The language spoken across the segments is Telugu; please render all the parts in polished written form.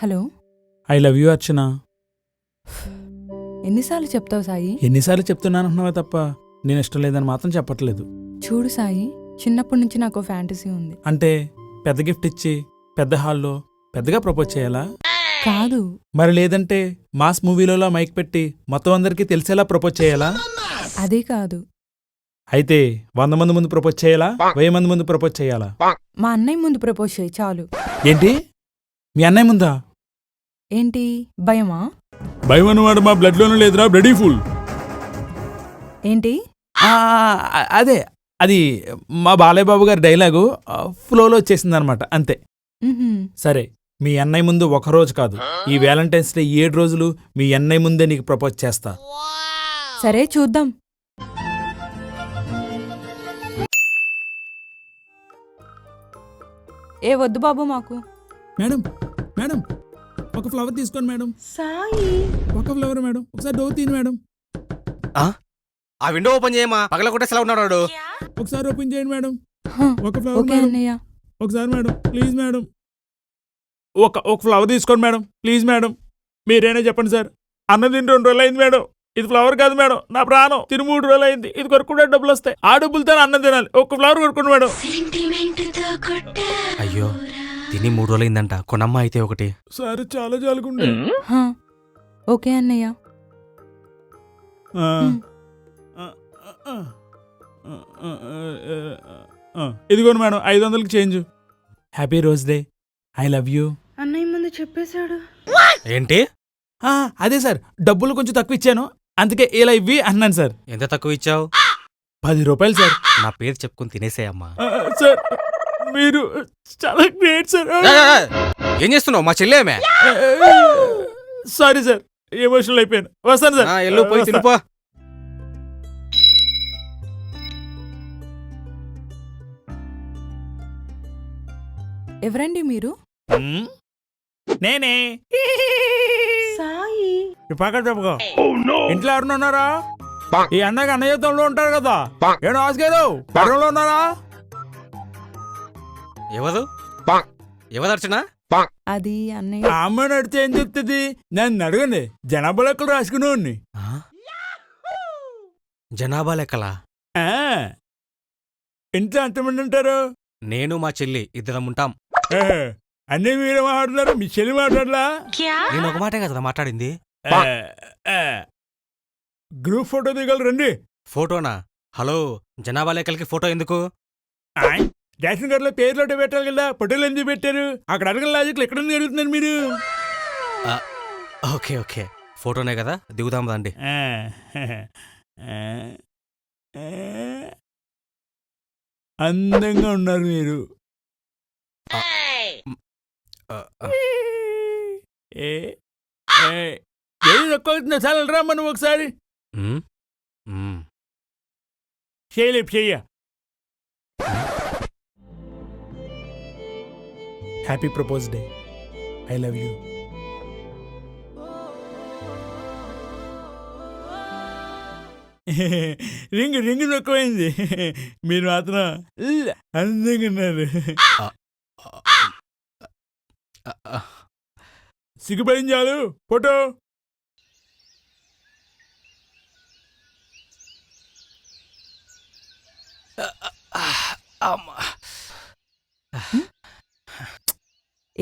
హలో. ఐ లవ్ యూ అర్చన. ఎన్నిసార్లు చెప్తావు సాయి? ఎన్నిసార్లు చెప్తున్నాను అంటున్నావా తప్ప నేను ఇష్టం లేదని మాత్రం చెప్పట్లేదు. చూడు సాయి, చిన్నప్పటి నుంచి నాకు ఫ్యాంటసీ ఉంది. అంటే పెద్ద గిఫ్ట్ ఇచ్చి పెద్ద హాల్లో పెద్దగా ప్రపోజ్ చేయాలా? కాదు. మరి లేదంటే మాస్ మూవీలలో మైక్ పెట్టి మొత్తం అందరికీ తెలిసేలా ప్రపోజ్ చేయాలా? అదే కాదు. అయితే 100 మంది ముందు ప్రపోజ్ చేయాలా, 1000 మంది ముందు ప్రపోజ్ చేయాలా? మా అన్నయ్య ముందు ప్రపోజ్ చేయి చాలు. ఏంటి, మీ అన్నయ్య ముందా? ఏంటి భయమా? భయం అన్నమాట మా బ్లడ్ లోనూ లేదురా, బ్లడీ ఫుల్. ఏంటి? అదే అది మా బాలయ్య బాబు గారి డైలాగు ఫ్లోలో వచ్చేసింది అనమాట, అంతే. సరే, మీ అన్నయ్య ముందు ఒకరోజు కాదు, ఈ వ్యాలంటైన్స్ డే 7 రోజులు మీ అన్నయ్య ముందే నీకు ప్రపోజ్ చేస్తా. సరే చూద్దాం. ఏ వద్దు బాబు మాకు. మేడం మేడం ఒక ఫ్లవర్ తీసుకోండి మేడం. సాయి, ఒక ఫ్లవర్ మేడం, ఒకసారి డోర్ తీయండి మేడం. ఆ విండో ఓపెన్ చేయమా, పగల కొట్టేసలా ఉన్నాడు వాడు. ఒకసారి ఓపెన్ చేయండి మేడం. హ, ఒక ఫ్లవర్ ఓకే మేడం, అన్నయ్య. ఒకసారి మేడం ప్లీజ్ మేడం. ఒక ఫ్లవర్ తీసుకోండి మేడం ప్లీజ్ మేడం. మీరేనా చెప్పండి సార్, అన్నం తిని 2 రోజులు అయింది మేడం. ఇది ఫ్లవర్ కాదు మేడం, నా ప్రాణం. తిని 3 రోజులు అయింది. ఇది కొనుక్కుంటే డబ్బులు వస్తాయి. ఆ డబ్బులతో అన్నం తినాలి. ఒక ఫ్లవర్ కొనుక్కోండి మేడం. అయ్యో, తిని 3 రోజులైందంట. కొనమ్మ అయితే ఒకటి. సార్ చాలా చాలుకుండే. హ, ఓకే అన్నయ్య. ఇదిగోండి మేడం 500కి change. Happy rose day, I love you. అన్నయ్య ముందు చెప్పేశాడు. ఏంటి? అదే సార్, డబ్బులు కొంచెం తక్కువ ఇచ్చాను, అందుకే ఇలా ఇవ్వి అన్నాను సార్. ఎంత తక్కువ ఇచ్చావు? 10 రూపాయలు సార్. నా పేరు చెప్పుకుని తినేసేయమ్మా. సార్ మీరు చాలా గ్రేట్ సార్. ఏం చేస్తున్నావు? మా చెల్లేమే. సారీ సార్, ఎమోషనల్ అయిపోయాను. వస్తాను సార్. ఎల్లు పోయి తినిపో. ఎవరండి మీరు? నేనే సాయి. పక్కన చెప్పుకో. ఇంట్లో ఎవరున్నారా? ఈ అన్నకి అన్నయ్యతంలో ఉంటారు కదా. ఏడు ఆస్కారు పట్టణంలో ఉన్నారా? ఎవదర్చనా? అది అన్నయ్య. అమ్మ నడితే ఏం చెప్తుంది? నన్ను అడగండి, జనాభా లెక్కలు రాసుకునేవాడిని. జనాభా లెక్కలా? ఇంట్లో ఎంతమంది ఉంటారు? నేను మా చెల్లి ఇద్దరం ఉంటాం. అన్నీ మీరే మాట్లాడుతున్నారు, మీ చెల్లి మాట్లాడలా? నేను ఒక మాటే కదా మాట్లాడింది. గ్రూప్ ఫోటో దిగలరండి. ఫోటోనా? హలో, జనాభా లెక్కలకి ఫోటో ఎందుకు? రేషన్ కార్డులో పేర్లు పెట్టాలి కదా, ఫోటోలు ఎందుకు పెట్టారు? అక్కడ అడగల లాజిక్లు ఎక్కడ అడుగుతున్నారు మీరు? ఓకే ఓకే, ఫోటోనే కదా, దిగుదాం రండి. అందంగా ఉన్నారు మీరు. ఏది తక్కువ చాలా రామ్మా నువ్వు ఒకసారి. చేయలేపు చెయ్య. Happy propose day, I love you. Ring తక్కువైంది. మీరు మాత్రం అందంగా ఉన్నారు. సిగ్గుపడింది చాలు, ఫోటో.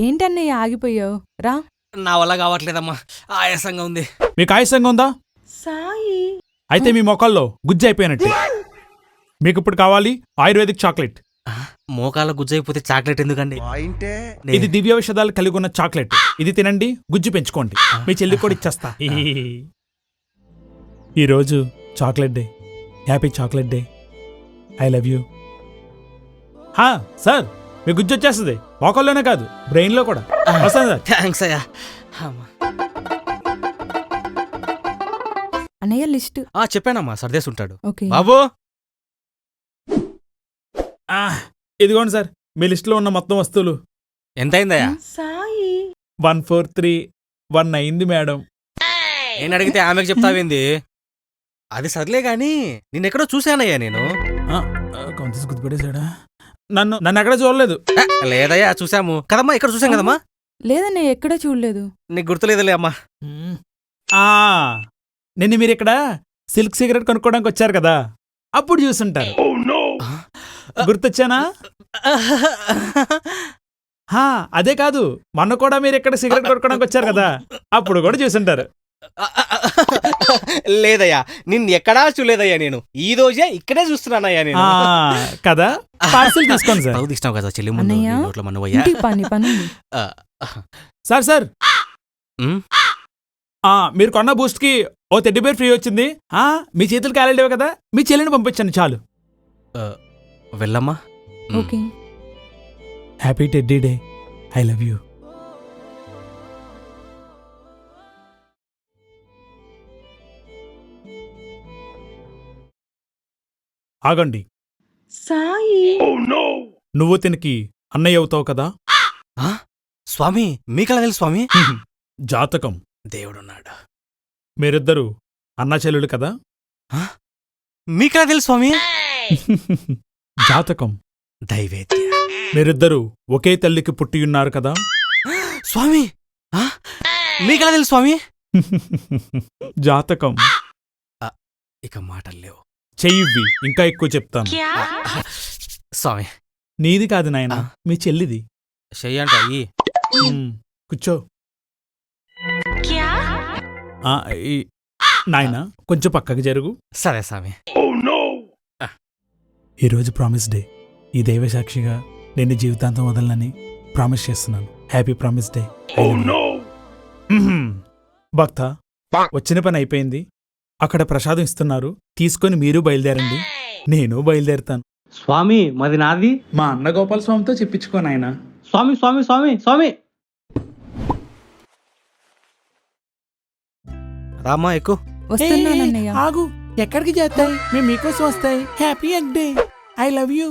ఏంటన్నయ్య ఆగిపోయావు? రా. నా వల్ల కావట్లేదమ్మా, ఆయాసంగా ఉంది. మీకు ఆయాసంగా ఉందా? సాయి, అయితే మీ మొక్కల్లో గుజ్జు అయిపోయినట్టు. మీకు ఇప్పుడు కావాలి ఆయుర్వేదిక్ చాక్లెట్. మోకాల గుజ్జైపోతే చాక్లెట్ ఎందుకండి? ఇది దివ్య ఔషధాలు కలిగి ఉన్న చాక్లెట్. ఇది తినండి, గుజ్జు పెంచుకోండి. మీ చెల్లి కూడా ఇచ్చేస్తా. ఈరోజు chocolate day, happy chocolate day, I love you. Sir, మీ గుజ్జు వచ్చేస్తుంది, మోకాల్లోనే కాదు బ్రెయిన్ లో కూడా. వస్తాను సార్. థ్యాంక్స్ అయ్యా. అన్నయ్య లిస్ట్. చెప్పానమ్మా, సర్దేసి ఉంటాడు. ఓకే బాబు, ఇదిగోండి సార్ మీ లిస్టులో ఉన్న మొత్తం వస్తువులు. ఎంతైందయ్యా? సాయి, 143 అయింది మేడం. నేను అడిగితే ఆమెకు చెప్తావేంది? అది సర్లే గాని నిన్నెక్కడో చూశానయ్యా నేను. కొంత గుర్తుపడేశాడా? నన్ను ఎక్కడ చూడలేదు. లేదయ్యా, చూసాము కదమ్మా, ఇక్కడ చూసాం కదమ్మా. లేదన్నయ్య ఎక్కడా చూడలేదు. నీకు గుర్తులేదులే అమ్మా. ఆ, నిన్న మీరు ఇక్కడ సిల్క్ సిగరెట్ కొనుక్కోవడానికి వచ్చారు కదా, అప్పుడు చూసుంటారు. గుర్తొచ్చానా? హా, అదే కాదు, మొన్న కూడా మీరు ఇక్కడ సిగరెట్ కొనుక్కోవడానికి వచ్చారు కదా, అప్పుడు కూడా చూసుంటారు. లేదయ్యా, నిన్ను ఎక్కడా చూడలేదయ్యా. నేను ఈ రోజే ఇక్కడే చూస్తున్నానయ్యా. నేను కదా, పార్సిల్ తీసుకోండి సార్. పరువు తీసినావు కదా చెల్లి ముందు, అన్నయ్య? నీ నోట్లో మన్నువయ్యా. ఇంటికి పని ఉంది. సార్ ఉమ్, మీరు కొన్న బూస్ట్ కి ఓ టెడ్డీబేర్ ఫ్రీ వచ్చింది. మీ చేతులు కాలేదేవో కదా, మీ చెల్లిని పంపించండి చాలు. వెళ్ళమ్మా. Okay. Happy teddy day. I love you. ఆగండి. సాయి నువ్వు తినకి అన్నయ్య అవుతావు కదా. ఆ? స్వామి మీకలా తెలుసు స్వామి? జాతకం. దేవుడున్నాడు. మీరిద్దరూ అన్నా చెల్లెలు కదా. మీకలా తెలుసు స్వామి? జాతకం. దైవేద్య. మీరిద్దరూ ఒకే తల్లికి పుట్టియున్నారు కదా. స్వామి మీకలా తెలుసు స్వామి? జాతకం. ఇక మాటలు లేవు. చెయ్యివ్వి, ఇంకా ఎక్కువ చెప్తాను. స్వామి నీది కాదు నాయనా, మీ చెల్లిది. చెయ్యంట అయ్యి. కూర్చో. నాయనా కొంచెం పక్కకి జరుగు. సరే స్వామి. ఈరోజు ప్రామిస్ డే. ఈ దైవ సాక్షిగా నేను జీవితాంతం వదలనని ప్రామిస్ చేస్తున్నాను. Happy promise day. భక్త, వచ్చిన పని అయిపోయింది. అక్కడ ప్రసాదం ఇస్తున్నారు, తీసుకొని మీరు బయలుదేరండి. నేను బయలుదేరుతాను. స్వామి మాది నాది. మా అన్న గోపాల స్వామితో చెప్పించుకో నాయనా. స్వామి స్వామి స్వామి స్వామి. రామా ఎక్కువ. వస్తున్నానన్నయ్య. ఆగు, ఎక్కడికి చేస్తాయి? మేము మీకోసం వస్తాయి. Happy day. I love you.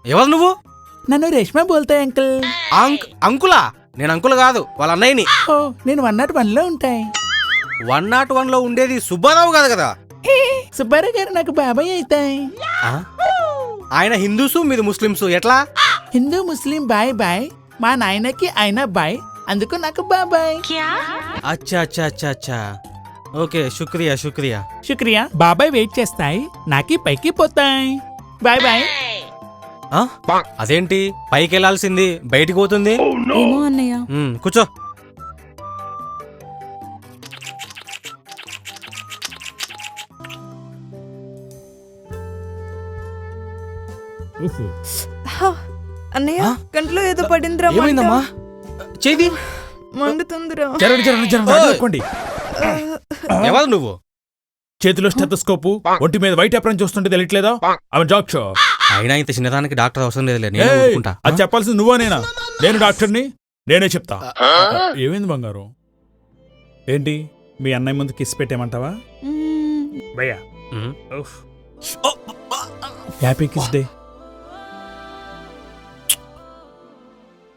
ఎవరు నువ్వు? నన్ను రేష్మా బోల్తాయి అంకుల్. అంకులా? నేను అంకుల్ కాదు, వాళ్ళ అన్నయ్యని. ఓ, నేను 101లో ఉంటాయి. 101లో ఉండేది సుబ్బారావు కాదు కదా. సుబ్బారావు గారు నాకు బాబాయ్ అవుతాయి. ఆయన హిందూసు, మీది ముస్లింస్. ఎట్లా? హిందూ ముస్లిం బాయ్ బాయ్. మా నాయనకి ఆయన బాయ్, అందుకు నాకు బాబాయ్. అచ్చా అచ్చా అచ్చా అచ్చా. ఓకే, శుక్రియా శుక్రియా. శుక్రియా. బాబాయ్ వెయిట్ చేస్తాయి, నాకి పైకి పోతాయి. Bye bye. అదేంటి పైకి వెళ్లాల్సింది బయటికి పోతుంది? ఏమో అన్నయ్య. కూర్చో. అన్నయ్య కంట్లో ఏదో పడిందిరా. ఏమైందమ్మా? చేది మండుతుందిరా. ఎవరు నువ్వు? చేతిలో స్టెతస్కోపు, ఒంటి మీద వైట్ అప్రం చూస్తుంటే తెలియట్లేదా? ఆమె డాక్టర్. అయినా ఇంత చిన్నదానికి డాక్టర్ అవసరం లేదులే, నేను ఊరుకుంటా. అది చెప్పాల్సింది నువ్వా నేనా? నేను డాక్టర్ని, నేనే చెప్తా. ఏమైంది బంగారం? ఏంటి మీ అన్నయ్య ముందు కిస్ పెట్టేమంటావా? భయ్యా, happy kiss day.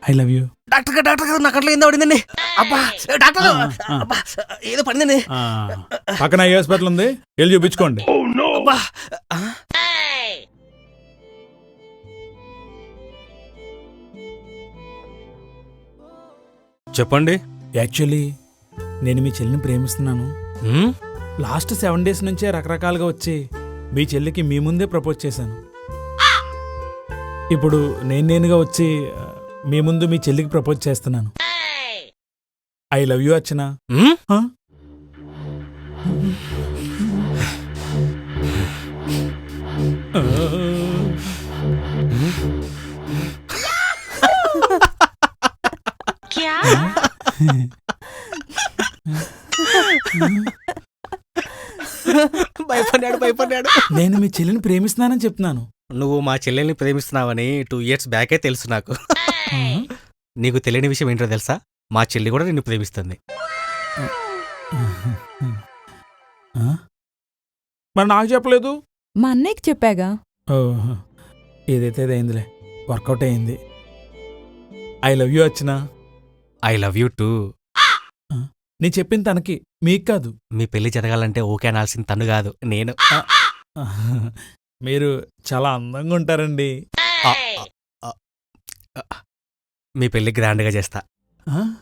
I love you. Doctor గారు నాకు అట్లా ఏందో పడిందండి. అబ్బా డాక్టర్, అబ్బా ఏదో పడిందండి. పక్కన ఏ హాస్పిటల్ ఉంది, వెళ్ళి చూపించుకోండి. అబ్బా చెప్పండి. యాక్చువల్లీ నేను మీ చెల్లిని ప్రేమిస్తున్నాను. లాస్ట్ 7 days నుంచే రకరకాలుగా వచ్చి మీ చెల్లికి మీ ముందే ప్రపోజ్ చేశాను. ఇప్పుడు నేనుగా వచ్చి మీ ముందు మీ చెల్లికి ప్రపోజ్ చేస్తున్నాను. ఐ లవ్ యూ అర్చన. భయపడ్డాడు. నేను మీ చెల్లిని ప్రేమిస్తున్నానని చెప్తున్నాను. నువ్వు మా చెల్లెల్ని ప్రేమిస్తున్నావని 2 years బ్యాకే తెలుసు నాకు. నీకు తెలియని విషయం ఏంటో తెలుసా? మా చెల్లి కూడా నిన్ను ప్రేమిస్తుంది. మరి నాకు చెప్పలేదు. మా అన్నయ్యకి చెప్పాగా. ఏదైతే అయిందిలే, వర్కౌట్ అయింది. I love you Archana. I love you two. నేను చెప్పింది తనకి, మీకు కాదు. మీ పెళ్లి జరగాలంటే ఓకే అనాల్సింది తను కాదు, నేను. మీరు చాలా అందంగా ఉంటారండి. మీ పెళ్లి గ్రాండ్గా చేస్తా. ఆ?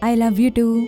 I love you two